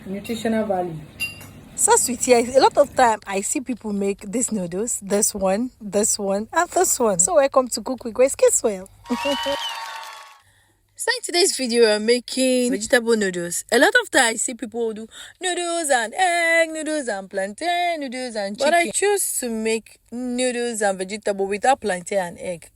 nutritional value. So sweet, yeah. A lot of time I see people make these noodles, this one, and this one. So welcome to Cook Vegetables Noodles. So in today's video, I'm making vegetable noodles. A lot of times I see people do noodles and egg, noodles and plantain, noodles and chicken. But I choose to make noodles and vegetable without plantain and egg.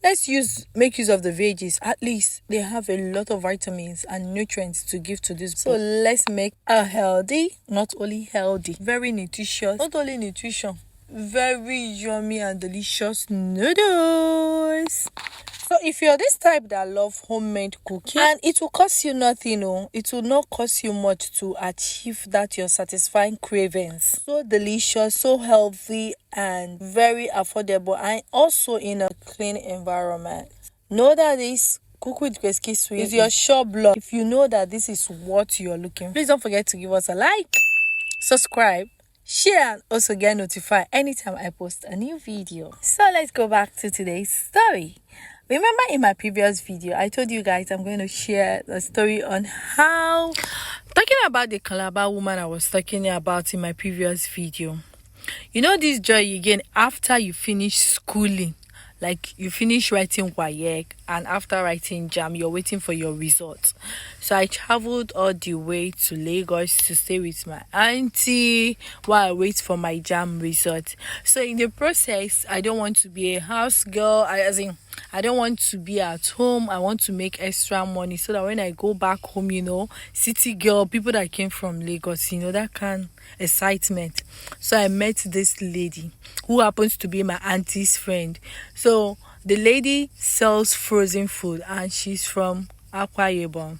Let's make use of the veggies. At least they have a lot of vitamins and nutrients to give to this. So let's make a healthy, not only healthy, very nutritious, not only nutrition, very yummy and delicious noodles. So if you're this type that love homemade cooking, and it will cost you nothing, it will not cost you much to achieve that your satisfying cravings. So delicious, so healthy, and very affordable, and also in a clean environment. Know that this Cook with Vegetables is your sure block. If you know that this is what you're looking for, please don't forget to give us a like, subscribe, share, and also get notified anytime I post a new video. So let's go back to today's story. Remember in my previous video, I told you guys I'm going to share the story on how, talking about the Calabar woman I was talking about in my previous video. You know this joy you gain after you finish schooling, like you finish writing WAEC, and after writing JAM, you're waiting for your results. So I traveled all the way to Lagos to stay with my auntie while I wait for my JAM result. So in the process, I don't want to be a house girl. I don't want to be at home. I want to make extra money so that when I go back home, city girl, people that came from Lagos, that kind of excitement. So I met this lady who happens to be my auntie's friend. So the lady sells frozen food and she's from Akwa Ibom.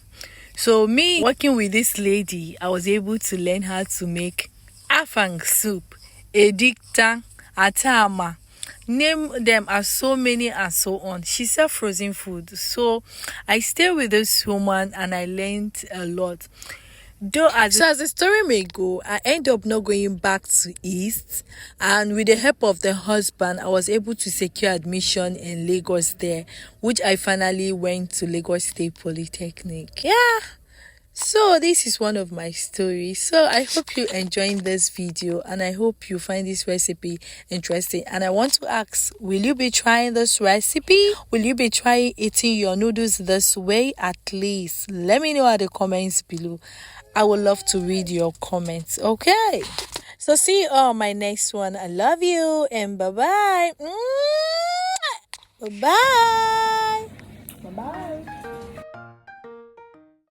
So me working with this lady, I was able to learn how to make afang soup, edikta, atama. Name them as so many and so on. She sells frozen food. So I stayed with this woman and I learned a lot. As the story may go, I end up not going back to East, and with the help of the husband, I was able to secure admission in Lagos there, which I finally went to Lagos State Polytechnic. Yeah. So this is one of my stories. So I hope you enjoyed this video and I hope you find this recipe interesting. And I want to ask, will you be trying this recipe? Will you be trying eating your noodles this way? At least let me know in the comments below. I would love to read your comments. Okay. So see you on my next one. I love you and bye-bye. Bye-bye.